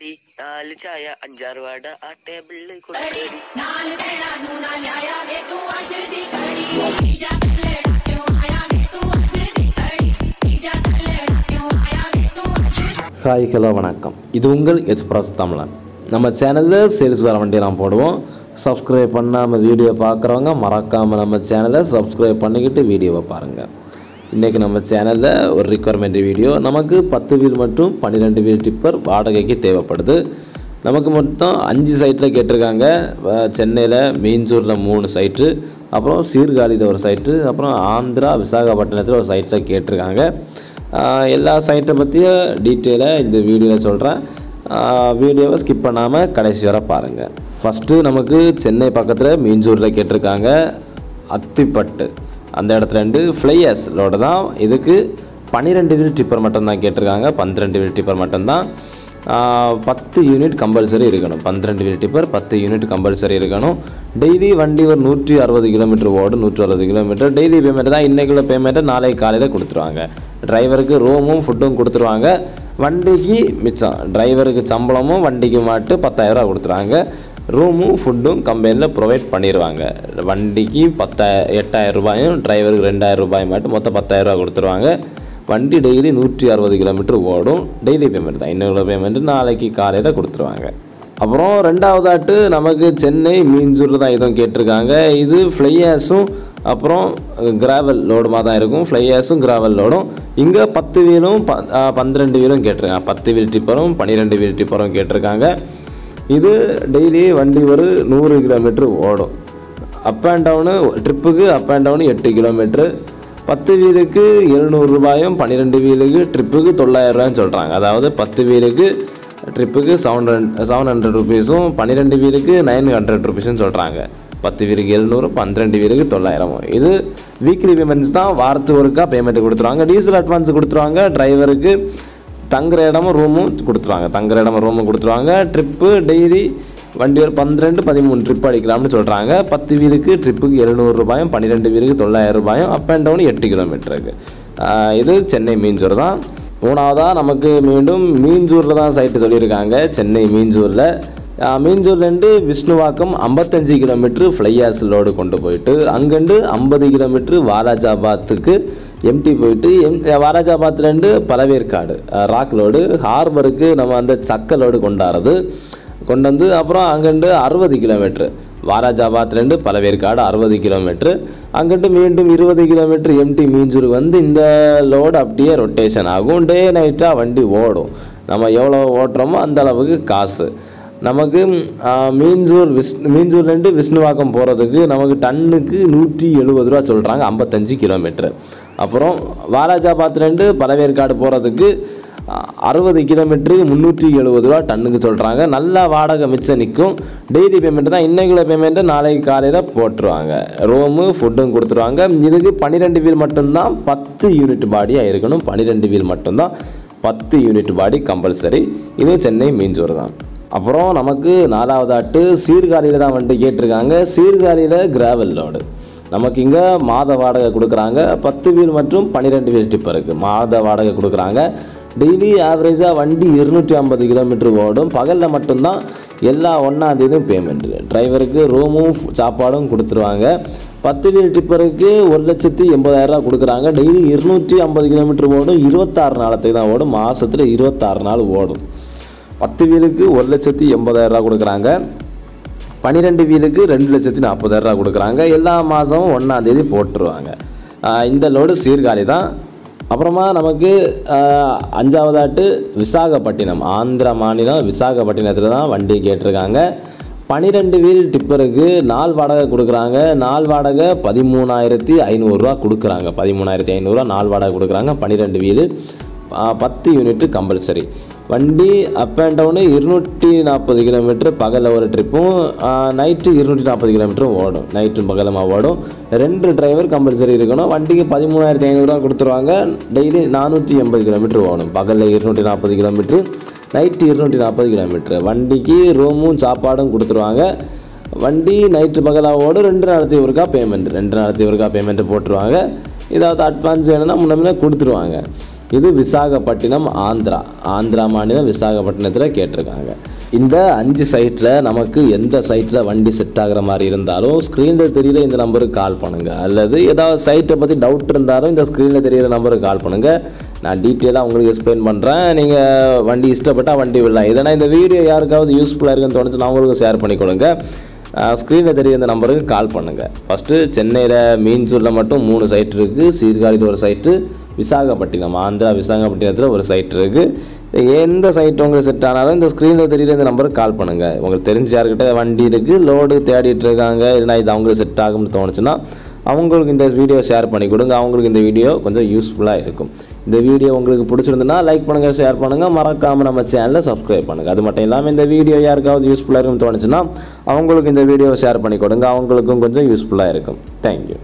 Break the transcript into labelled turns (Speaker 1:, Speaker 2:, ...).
Speaker 1: നാല് ചായ അഞ്ചാറ് വട ആ ടേബിളിൽ കൊടുക്കടി നാല് വേള നൂനാലായ വേ തൂ അജതി കടി ചീജാ കല്ലടാ ക്യോ ആയാ വേ തൂ അജതി കടി ചീജാ കല്ലടാ ക്യോ ആയാ വേ തൂ ஹாய் ஹலோ வணக்கம். இது உங்கள் எக்ஸ்பிரஸ் தமிழன். நம்ம சேனலில் சேல்ஸ் வர வண்டி நாம் போடுவோம். சப்ஸ்கிரைப் பண்ணாமல் வீடியோ பார்க்குறவங்க மறக்காமல் நம்ம சேனலை சப்ஸ்கிரைப் பண்ணிக்கிட்டு வீடியோவை பாருங்கள். இன்றைக்கி நம்ம சேனலில் ஒரு ரிக்வயர்மெண்ட் வீடியோ. நமக்கு 10 வீல் மற்றும் 12 வீல் டிப்பர் வாடகைக்கு தேவைப்படுது. நமக்கு மொத்தம் 5 சைட்டில் கேட்டிருக்காங்க. சென்னையில் மீஞ்சூரில் 3 சைட்டு, அப்புறம் சீர்காழியில் ஒரு சைட்டு, அப்புறம் ஆந்திரா விசாகப்பட்டினத்தில் ஒரு சைட்டில் கேட்டிருக்காங்க. எல்லா சைட்டை பற்றியும் டீட்டெயிலாக இந்த வீடியோவில் சொல்கிறேன். வீடியோவை ஸ்கிப் பண்ணாமல் கடைசி வரை பாருங்கள். ஃபஸ்ட்டு நமக்கு சென்னை பக்கத்தில் மீஞ்சூரில் கேட்டிருக்காங்க. அத்திப்பட்டு அந்த இடத்துல 2 ஃப்ளையர்ஸ் லோடு தான். இதுக்கு 12 வீல் டிப்பர் மட்டும்தான் கேட்டிருக்காங்க. 12 வீல் டிப்பர் மட்டும்தான். 10 யூனிட் கம்பல்சரி இருக்கணும். 12 வீல் டிப்பர் 10 யூனிட் கம்பல்சரி இருக்கணும். டெய்லி வண்டி ஒரு 160 கிலோமீட்டர் ஓடும். 160 கிலோமீட்டர் டெய்லி பேமெண்ட் தான். இன்றைக்குள்ள பேமெண்ட்டை நாளைக்கு காலையில் கொடுத்துருவாங்க. டிரைவருக்கு ரூமும் ஃபுட்டும் கொடுத்துருவாங்க. வண்டிக்கு மிச்சம் டிரைவருக்கு சம்பளமும் வண்டிக்கு மாட்டு 10,000 கொடுத்துருவாங்க. ரூமும் ஃபுட்டும் கம்பெனியில் ப்ரொவைட் பண்ணிடுவாங்க. வண்டிக்கு 8,000 ரூபாயும் டிரைவருக்கு 2,000 ரூபாய் மட்டும் மொத்தம் 10,000 கொடுத்துருவாங்க. வண்டி டெய்லி 160 கிலோமீட்டர் ஓடும். டெய்லி பேமெண்ட் தான். இன்னொரு பேமெண்ட்டு நாளைக்கு காலையில் கொடுத்துருவாங்க. அப்புறம் ரெண்டாவதாட்டு நமக்கு சென்னை மீஞ்சூரில் தான் இதுவும் கேட்டிருக்காங்க. இது ஃப்ளையர்ஸும் அப்புறம் கிராவல் லோடுமாக தான் இருக்கும். ஃப்ளையர்ஸும் கிராவல் லோடும். இங்கே 10 வீலும் 12 வீலும் கேட்டிருக்காங்க. 10 வீல் டிப்பரும் 12 வீல் டிப்பரும் கேட்டிருக்காங்க. இது டெய்லி வண்டி ஒரு 100 கிலோமீட்டர் ஓடும். அப் அண்ட் டவுனு ட்ரிப்புக்கு அப் அண்ட் டவுனு 8 கிலோமீட்ரு. 10 வீலுக்கு 700 ரூபாயும் 12 வீலுக்கு ட்ரிப்புக்கு 900 ரூபாயும் சொல்கிறாங்க. அதாவது 10 வீலுக்கு ட்ரிப்புக்கு 700 ருபீஸும் 12 வீலுக்கு 900 ருபீஸும் சொல்கிறாங்க. 10 வீலுக்கு 700, 12 வீலுக்கு 900. இது வீக்லி பேமெண்ட்ஸ் தான். வாரத்துக்கு ஒருக்கா பேமெண்ட் கொடுத்துருவாங்க. டீசல் அட்வான்ஸ் கொடுத்துருவாங்க. டிரைவருக்கு தங்குற இடமும் ரூமும் கொடுத்துருவாங்க. ட்ரிப்பு டெய்லி வண்டி ஒரு 12-13 ட்ரிப் அடிக்கலாம்னு சொல்கிறாங்க. 10 வீலுக்கு ட்ரிப்புக்கு 700 ரூபாயும் 12 வீலுக்கு 900 ரூபாயும் அப் அண்ட் டவுன் 8 கிலோமீட்டருக்கு. இது சென்னை மீஞ்சூர் தான். மூணாவதாக நமக்கு மீண்டும் மீஞ்சூரில் தான் சைட்டு சொல்லியிருக்காங்க. சென்னை மீஞ்சூர்லேருந்து விஷ்ணுவாக்கம் 55 கிலோமீட்ரு ஃப்ளையாஸ் லோடு கொண்டு போயிட்டு அங்கேருந்து 50 கிலோமீட்ரு வாலாஜாபாத்துக்கு எம்டி போயிட்டு வாலாஜாபாத்லேருந்து பழவேற்காடு ராக் லோடு ஹார்பருக்கு நம்ம அந்த சக்க லோடு கொண்டு வந்து அப்புறம் அங்கேருந்து 60 கிலோமீட்ரு வாலாஜாபாத்லேருந்து பழவேற்காடு 60 கிலோமீட்ரு. அங்கிட்டு மீண்டும் 20 கிலோமீட்ரு எம்டி மீஞ்சூருக்கு வந்து இந்த லோடு அப்படியே ரொட்டேஷன் ஆகும். டே நைட்டாக வண்டி ஓடும். நம்ம எவ்வளோ ஓட்டுறோமோ அந்த அளவுக்கு காசு. நமக்கு மீஞ்சூர்லேருந்து விஷ்ணுவாக்கம் போகிறதுக்கு நமக்கு டன்னுக்கு 170 ரூபா சொல்கிறாங்க. 55 கிலோமீட்ரு. அப்புறம் வாலாஜாபாத்லேருந்து பழவேற்காடு போகிறதுக்கு 60 கிலோமீட்டருக்கு 370 ரூபா டன்னுக்கு சொல்கிறாங்க. நல்லா வாடகை மிச்சம் நிற்கும். டெய்லி பேமெண்ட் தான். இன்றைக்குள்ள பேமெண்ட்டு நாளைக்கு காலையில் போட்டுருவாங்க. ரூமு ஃபுட்டும் கொடுத்துருவாங்க. இதுக்கு 12 வீல் மட்டும்தான் 10 யூனிட் பாடியாக இருக்கணும். 12 வீல் மட்டும்தான் 10 யூனிட் பாடி கம்பல்சரி. இது சென்னை மீஞ்சூர் தான். அப்புறம் நமக்கு 4வதாட்டு சீர்காழியில் தான் வண்டி கேட்டிருக்காங்க. சீர்காழியில் கிராவல் லோடு. நமக்கு இங்கே மாத வாடகை கொடுக்குறாங்க. 10 வீல் மற்றும் 12 வீல் டிப்பருக்கு மாத வாடகை கொடுக்குறாங்க. டெய்லி ஆவரேஜாக வண்டி 250 கிலோமீட்டர் ஓடும். பகலில் மட்டும்தான் எல்லா 1ஆம் தேதியும் பேமெண்ட்டு. டிரைவருக்கு ரூமும் சாப்பாடும் கொடுத்துருவாங்க. 10 வீல் டிப்பருக்கு 1,80,000 கொடுக்குறாங்க. டெய்லி 250 கிலோமீட்டர் ஓடும். 26 நாளத்துக்கு தான் ஓடும். மாதத்தில் 26 நாள் ஓடும். 10 வீலுக்கு 1,80,000 கொடுக்குறாங்க. 12 வீலுக்கு 2,40,000 கொடுக்குறாங்க. எல்லா மாதமும் 1ஆம் தேதி போட்டுருவாங்க. இந்த லோடு சீர்காழி தான். அப்புறமா நமக்கு 5வதாட்டு விசாகப்பட்டினம் ஆந்திரா மாநிலம் விசாகப்பட்டினத்தில் தான் வண்டி கேட்டிருக்காங்க. 12 வீல் டிப்பருக்கு நாள் வாடகை கொடுக்குறாங்க. நாள் வாடகை 13,500 ரூபா கொடுக்குறாங்க. 13,500 ரூபா நாள் வாடகை கொடுக்குறாங்க. 12 வீலு 10 யூனிட்டு கம்பல்சரி. வண்டி அப் அண்ட் டவுனு 240 கிலோமீட்டர் பகலில் ஒரு ட்ரிப்பும் நைட்டு 240 கிலோமீட்டரும் ஓடும். நைட்டும் பகலமாக ஓடும். 2 டிரைவர் கம்பல்சரி இருக்கணும். வண்டிக்கு 13,500 ரூபா கொடுத்துருவாங்க. டெய்லி 480 கிலோமீட்டர் ஓடும். பகலில் 240 கிலோமீட்ரு, நைட்டு 240 கிலோமீட்ரு. வண்டிக்கு ரூமும் சாப்பாடும் கொடுத்துருவாங்க. வண்டி நைட்டு பகலாக ஓடும். 2 நாளைக்கு ஒருக்கா பேமெண்ட்டு போட்டுருவாங்க. ஏதாவது அட்வான்ஸ் வேணும்னா முன்னே கொடுத்துருவாங்க.
Speaker 2: இது விசாகப்பட்டினம் ஆந்திரா மாநிலம் விசாகப்பட்டினத்தில் கேட்டிருக்காங்க. இந்த 5 சைட்டில் நமக்கு எந்த சைட்டில் வண்டி செட் ஆகிற மாதிரி இருந்தாலும் ஸ்க்ரீனில் தெரியிற இந்த நம்பருக்கு கால் பண்ணுங்கள். அல்லது ஏதாவது சைட்டை பற்றி டவுட் இருந்தாலும் இந்த ஸ்க்ரீனில் தெரியிற நம்பருக்கு கால் பண்ணுங்கள். நான் டீட்டெயிலாக உங்களுக்கு எக்ஸ்பிளைன் பண்ணுறேன். நீங்கள் வண்டி இஷ்டப்பட்டால் வண்டி விடலாம். இதனால் இந்த வீடியோ யாருக்காவது யூஸ்ஃபுல்லாக இருக்குன்னு தோணுச்சுன்னா அவங்களுக்கு ஷேர் பண்ணி கொடுங்க. ஸ்க்ரீனில் தெரியுற இந்த நம்பருக்கு கால் பண்ணுங்கள். ஃபஸ்ட்டு சென்னையில் மீன்சூரில் மட்டும் 3 சைட் இருக்குது. சீர்காழியில் ஒரு சைட்டு, விசாகப்பட்டினம் ஆந்திரா விசாகப்பட்டினத்தில் ஒரு சைட் இருக்குது. எந்த சைட் உங்களுக்கு செட் ஆனாலும் இந்த ஸ்க்ரீனில் தெரியுற இந்த நம்பருக்கு கால் பண்ணுங்கள். உங்களுக்கு தெரிஞ்ச யார்கிட்ட வண்டி இருக்குது, லோடு தேடிட்டு இருக்காங்க, இல்லைனா இது அவங்களுக்கு செட் ஆகும்னு தோணுச்சுன்னா அவங்களுக்கு இந்த வீடியோ ஷேர் பண்ணி கொடுங்க. அவங்களுக்கு இந்த வீடியோ கொஞ்சம் யூஸ்ஃபுல்லாக இருக்கும். இந்த வீடியோ உங்களுக்கு பிடிச்சிருந்துன்னா லைக் பண்ணுங்கள், ஷேர் பண்ணுங்கள், மறக்காமல் நம்ம சேனலை சப்ஸ்கிரைப் பண்ணுங்கள். அது மட்டும் இல்லாமல் இந்த வீடியோ யாருக்காவது யூஸ்ஃபுல்லாக இருக்கும்னு தோணுச்சுன்னா அவங்களுக்கு இந்த வீடியோவை ஷேர் பண்ணி கொடுங்க. அவங்களுக்கும் கொஞ்சம் யூஸ்ஃபுல்லாக இருக்கும். தேங்க்யூ.